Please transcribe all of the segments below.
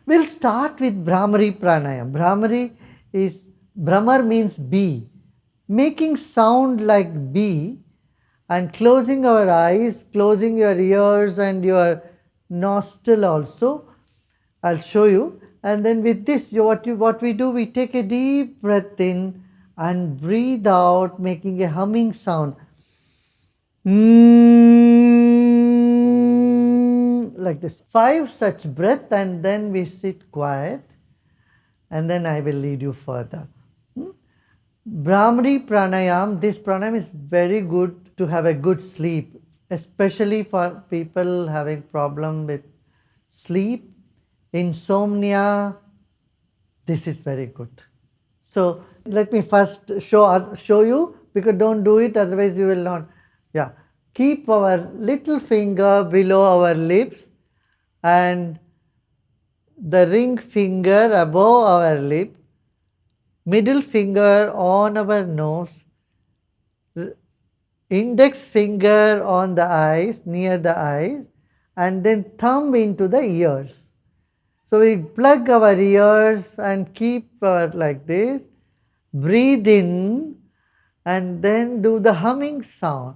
We'll start with Bhramari Pranayam. Bhramar means bee, making sound like bee and closing our eyes, closing your ears and your nostril also. I'll show you. And then with this, what we do, we take a deep breath in and breathe out, making a humming sound. Like this. 5 such breath, and then we sit quiet, and then I will lead you further. Brahmari pranayam, this pranayam is very good to have a good sleep, especially for people having problem with sleep, insomnia. This is very good. So let me first show you, because don't do it, otherwise you will not. Yeah, keep our little finger below our lips and the ring finger above our lip, middle finger on our nose, index finger on the eyes, near the eyes, and then thumb into the ears. So we plug our ears and keep like this, breathe in, and then do the humming sound.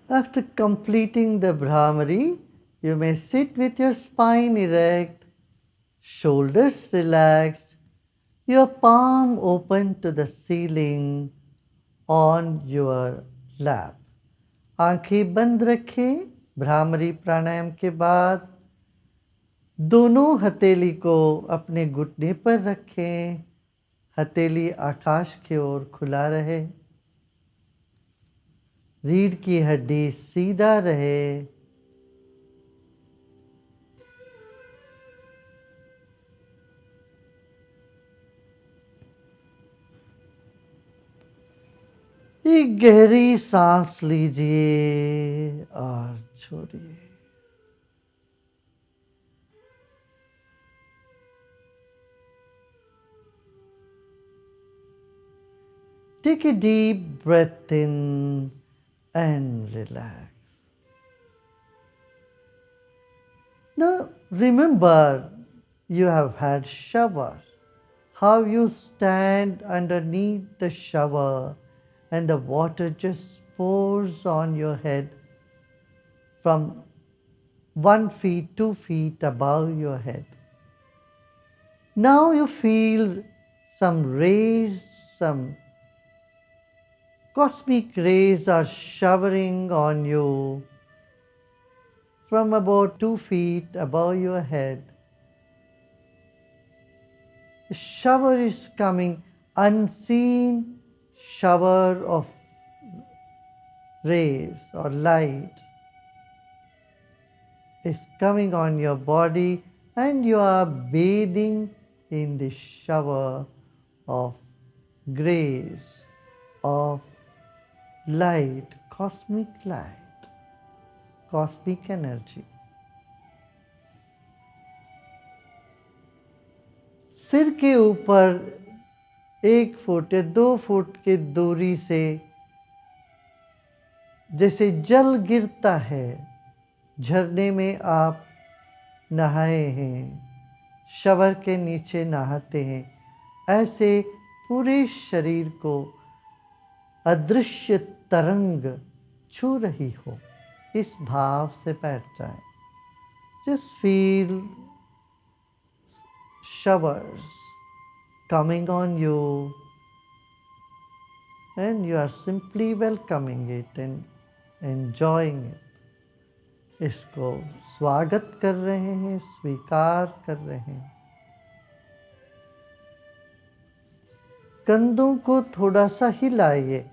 After completing the Brahmari, you may sit with your spine erect, shoulders relaxed, your palm open to the ceiling on your lap. आंखें बंद रखें. भ्रामरी प्राणायाम के बाद दोनों हथेली को अपने घुटने पर रखें. हथेली आकाश की ओर खुला रहे. रीढ़ की हड्डी सीधा रहे. एक गहरी सांस लीजिए और छोड़िए. Take a deep breath in and relax. Now remember, you have had shower. How you stand underneath the shower and the water just pours on your head from 1 feet, 2 feet above your head. Now you feel some rays, some cosmic rays are showering on you from about 2 feet above your head. The shower is coming, unseen shower of rays or light is coming on your body, and you are bathing in the shower of grace, of light, cosmic energy. सिर के ऊपर 1 foot या 2 foot की दूरी से जैसे जल गिरता है, झरने में आप नहाए हैं, शवर के नीचे नहाते हैं, ऐसे पूरे शरीर को अदृश्य तरंग छू रही हो, इस भाव से बैठ जाए. Just feel showers coming on you, and you are simply welcoming it and enjoying it. इसको स्वागत कर रहे हैं, स्वीकार कर रहे हैं। कंधों को थोड़ा सा हिलाइए,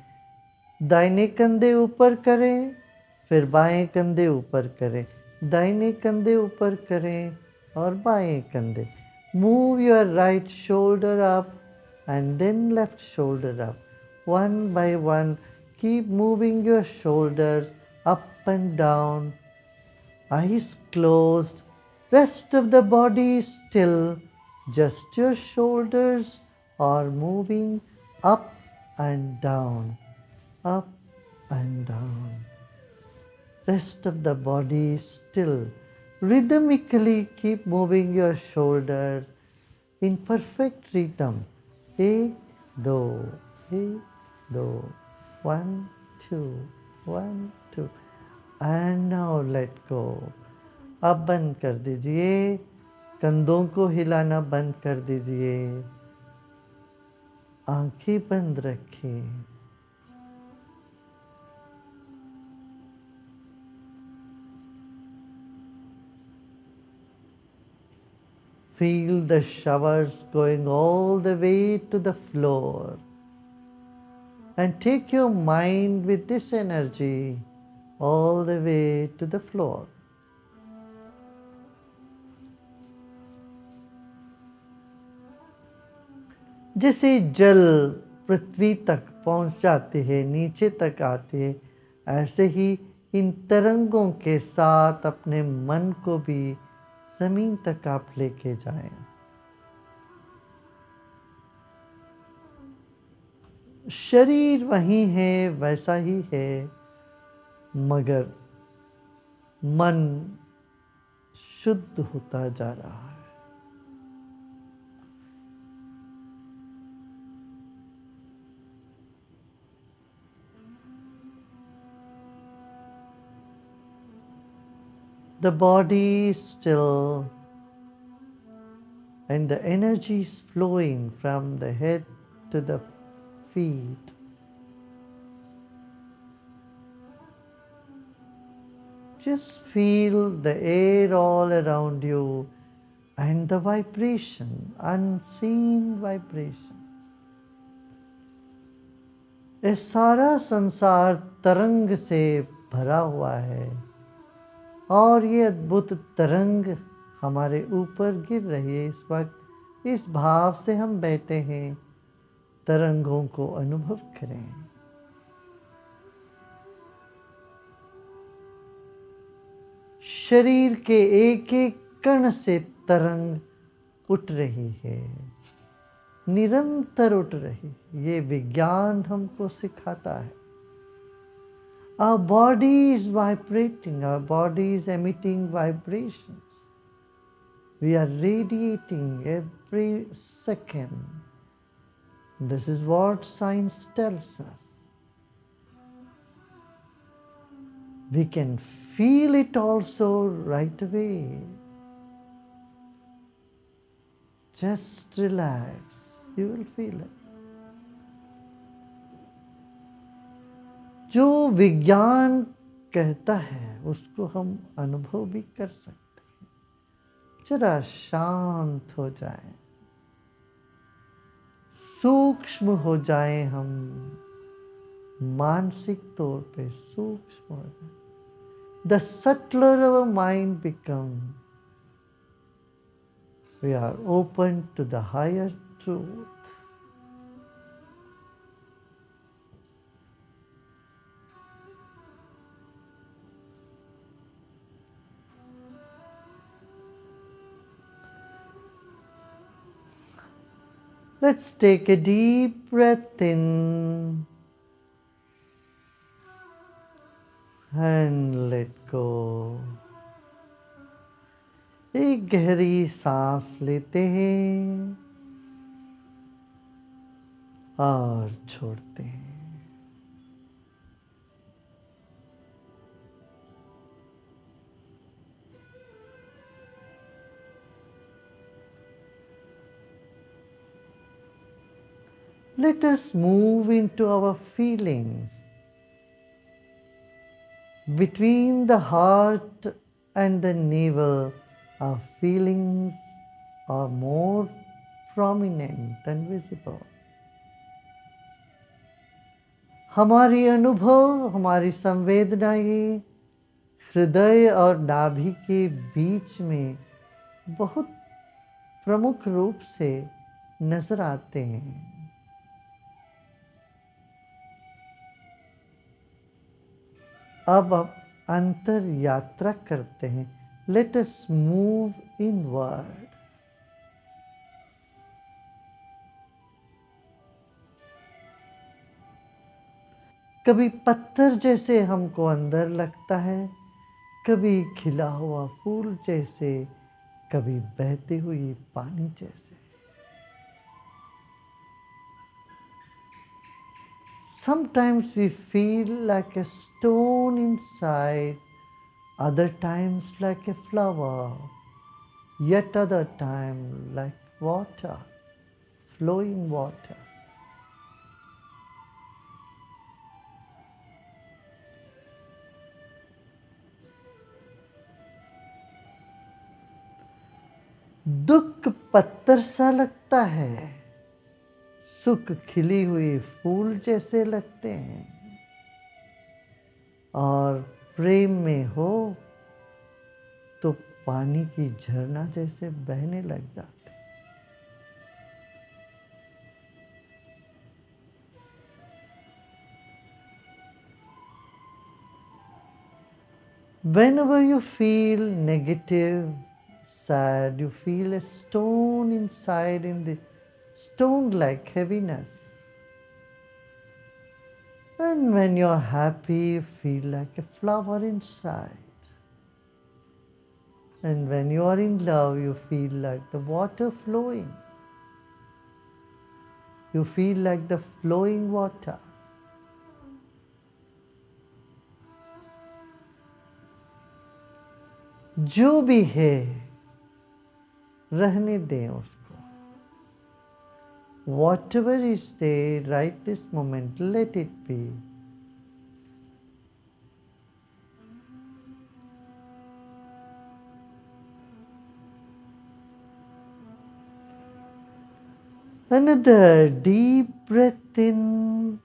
दाहिने कंधे ऊपर करें, फिर बाएं कंधे ऊपर करें, दाहिने कंधे ऊपर करें और बाएं कंधे। Move your right shoulder up and then left shoulder up. One by one, keep moving your shoulders up and down. Eyes closed, rest of the body still, just your shoulders are moving up and down, up and down. Rest of the body still. Rhythmically keep moving your shoulders in perfect rhythm. एक दो, एक दो, 1 2 1 2 and now let go. अब बंद कर दीजिए, कंधों को हिलाना बंद कर दीजिए, आंखें बंद रखिए। Feel the showers going all the way to the floor, and take your mind with this energy all the way to the floor. जैसे जल पृथ्वी तक पहुंच जाते हैं, नीचे तक आते हैं, ऐसे ही इन तरंगों के साथ अपने मन को भी जमीन तक आप लेके जाएं। शरीर वही है, वैसा ही है, मगर मन शुद्ध होता जा रहा है। The body is still and the energy is flowing from the head to the feet. Just feel the air all around you and the vibration, unseen vibration. ये सारा संसार तरंग से भरा हुआ है और ये अद्भुत तरंग हमारे ऊपर गिर रही है। इस वक्त इस भाव से हम बैठे हैं, तरंगों को अनुभव करें। शरीर के एक एक कण से तरंग उठ रही है, निरंतर उठ रही। ये विज्ञान हमको सिखाता है। Our body is vibrating, our body is emitting vibrations. We are radiating every second. This is what science tells us. We can feel it also right away. Just relax, you will feel it. जो विज्ञान कहता है उसको हम अनुभव भी कर सकते हैं। जरा शांत हो जाएं, सूक्ष्म हो जाएं, हम मानसिक तौर पे सूक्ष्म हो जाएं। The subtler our mind becomes, we are open to the higher truth. Let's take a deep breath in and let go. एक गहरी सांस लेते हैं और छोड़ते हैं। Let us move into our feelings. Between the heart and the navel, our feelings are more prominent and visible. हमारी अनुभव, हमारी संवेदनाएं हृदय और नाभि के बीच में बहुत प्रमुख रूप से नजर आते हैं. अब अंतर यात्रा करते हैं. Let us move inward. कभी पत्थर जैसे हमको अंदर लगता है, कभी खिला हुआ फूल जैसे, कभी बहती हुई पानी जैसे. Sometimes we feel like a stone inside, other times like a flower, yet other time like water, flowing water. दुख पत्थर सा लगता है, सुख खिली हुई फूल जैसे लगते हैं, और प्रेम में हो तो पानी की झरना जैसे बहने लग जाते. Whenever you feel negative, sad, you feel a stone inside in the stone-like heaviness. And when you're happy, you feel like a flower inside. And when you are in love, you feel like the water flowing. You feel like the flowing water. जो भी है, रहने दें उसको. Whatever is there right this moment, let it be. Another deep breath in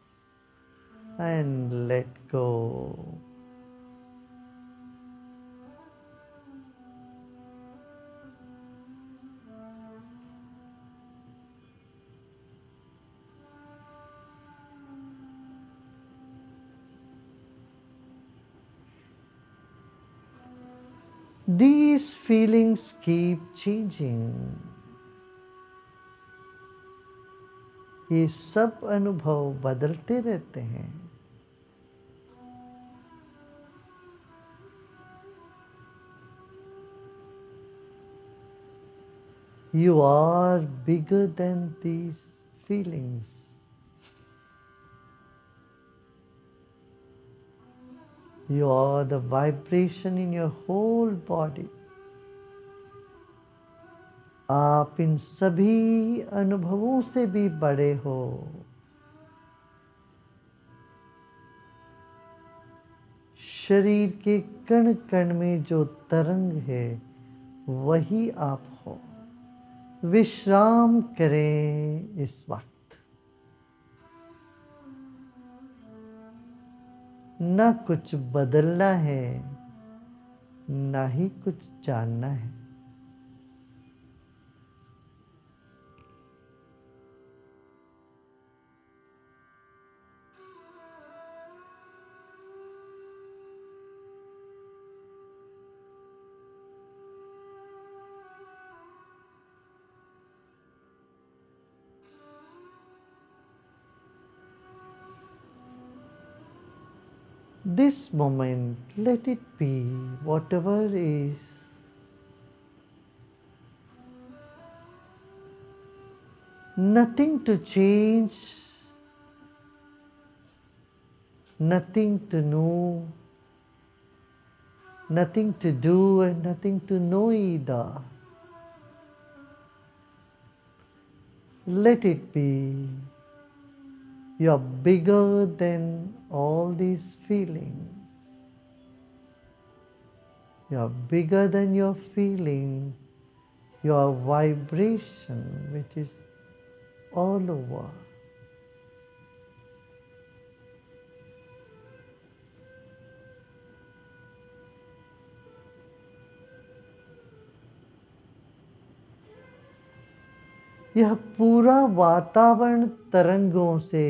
and let go. These feelings keep changing. ये सब अनुभव बदलते रहते हैं. You are bigger than these feelings. You are the vibration in your whole body. आप इन सभी अनुभवों से भी बड़े हो. शरीर के कण कण में जो तरंग है वही आप हो. विश्राम करें इस वक्त. न कुछ बदलना है, ना ही कुछ जानना है. This moment, let it be whatever is. Nothing to change, nothing to know, nothing to do, and nothing to know either. Let it be. You are bigger than all these feelings. You are bigger than your feeling, your vibration, which is all over. यह पूरा वातावरण तरंगों से,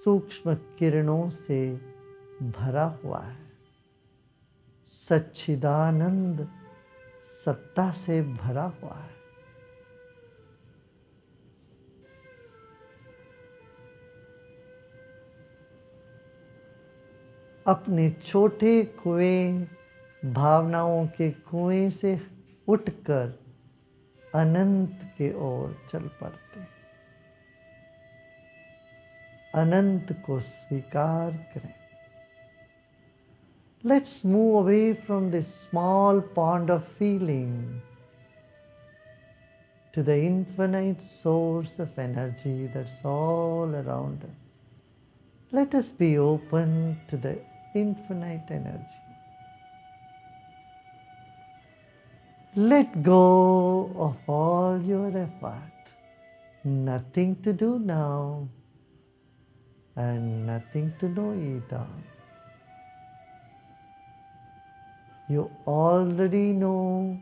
सूक्ष्म किरणों से भरा हुआ है। सच्चिदानंद सत्ता से भरा हुआ है। अपने छोटे कुएं, भावनाओं के कुएं से उठकर अनंत की ओर चल पड़ते। अनंत को स्वीकार करें। Let's move away from this small pond of feeling to the infinite source of energy that's all around us. Let us be open to the infinite energy. Let go of all your effort. Nothing to do now and nothing to know either. You already know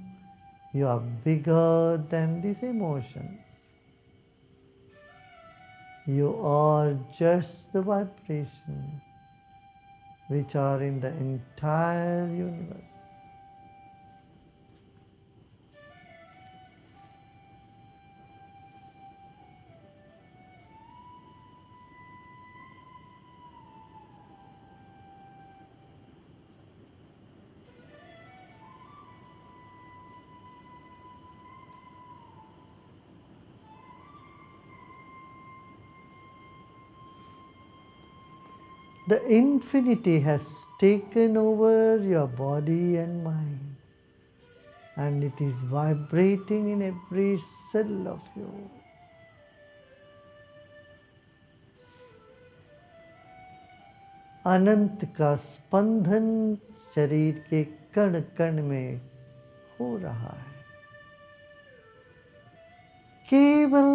you are bigger than these emotions. You are just the vibration which are in the entire universe. The infinity has taken over your body and mind, and it is vibrating in every cell of you. अनंत का स्पंदन शरीर के कण कण में हो रहा है। केवल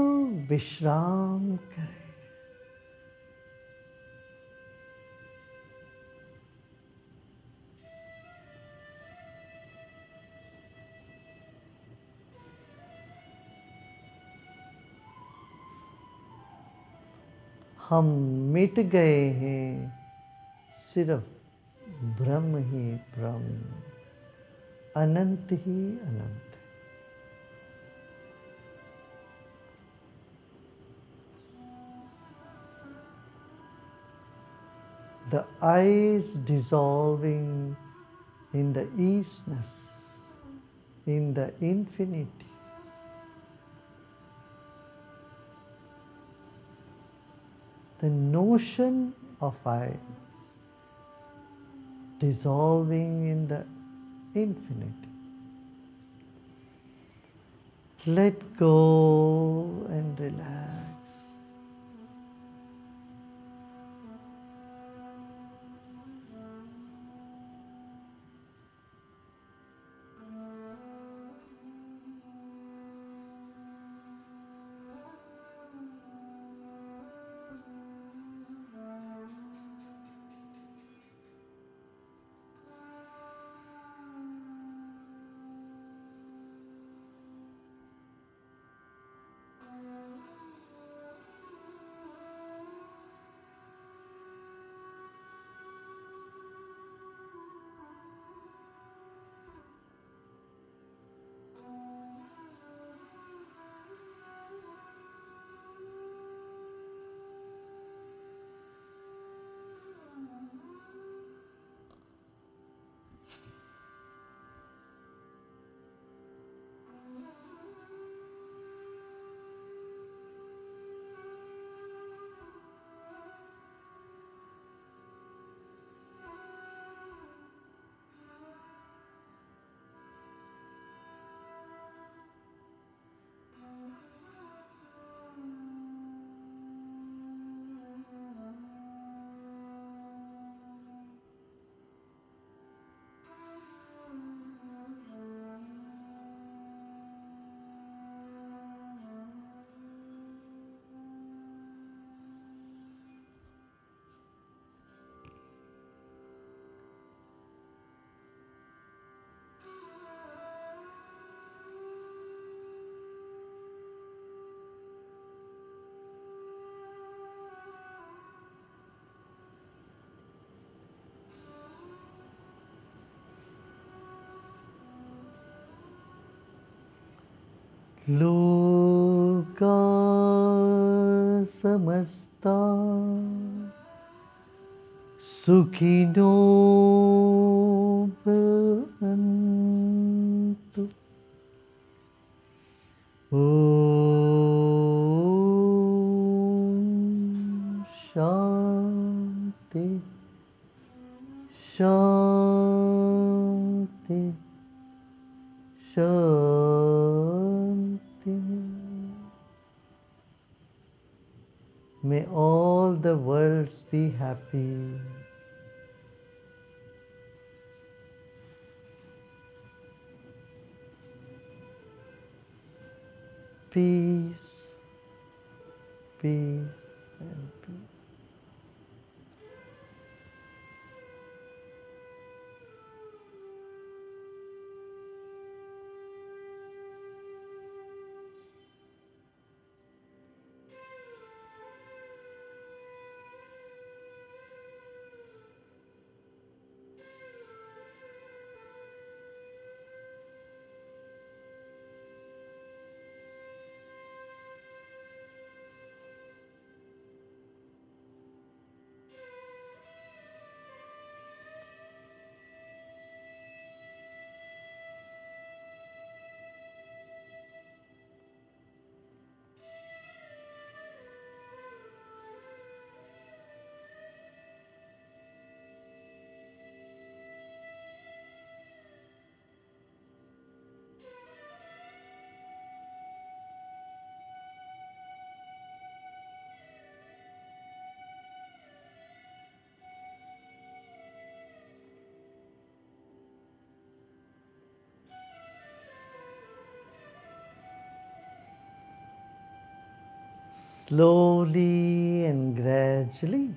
विश्राम करें। हम मिट गए हैं, सिर्फ ब्रह्म ही ब्रह्म, अनंत ही अनंत। The eyes dissolving in the easiness, in the infinity. The notion of I dissolving in the infinity. Let go and relax. लोका समस्ता सुखिनो भवन्तु। ओम शांति शांति शांति। May all the worlds be happy. Peace, peace, and peace. Slowly and gradually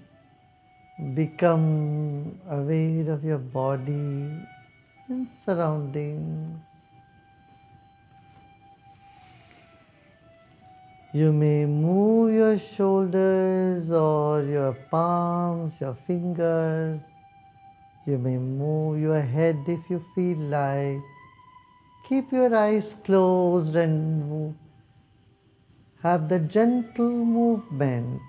become aware of your body and surroundings. You may move your shoulders or your palms, your fingers. You may move your head if you feel like. Keep your eyes closed and move. Have the gentle movement.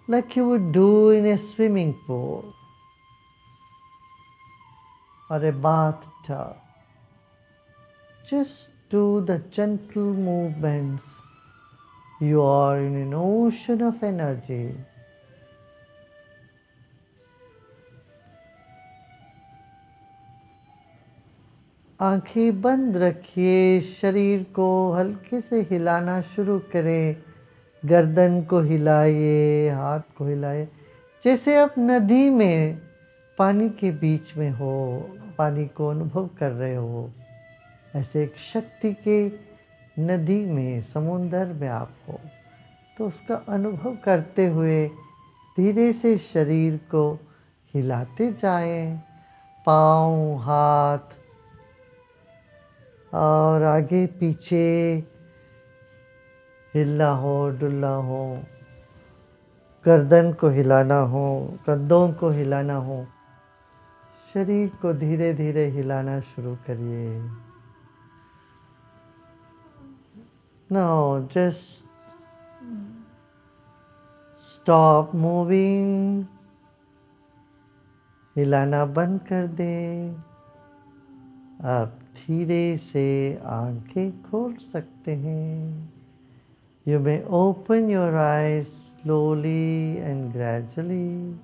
Like you would do in a swimming pool or a bathtub. Just do the gentle movements. You are in an ocean of energy. आंखें बंद रखिए, शरीर को हल्के से हिलाना शुरू करें। गर्दन को हिलाइए, हाथ को हिलाइए, जैसे आप नदी में पानी के बीच में हो, पानी को अनुभव कर रहे हो। ऐसे एक शक्ति के नदी में, समुंदर में आप हो, तो उसका अनुभव करते हुए धीरे से शरीर को हिलाते जाएं। पाँव, हाथ और आगे पीछे हिलना हो, डुलना हो, गर्दन को हिलाना हो, कंधों को हिलाना हो। शरीर को धीरे धीरे हिलाना शुरू करिए। Now just stop moving. हिलाना बंद कर दें। आप धीरे से आंखें खोल सकते हैं। You may open your eyes slowly and gradually.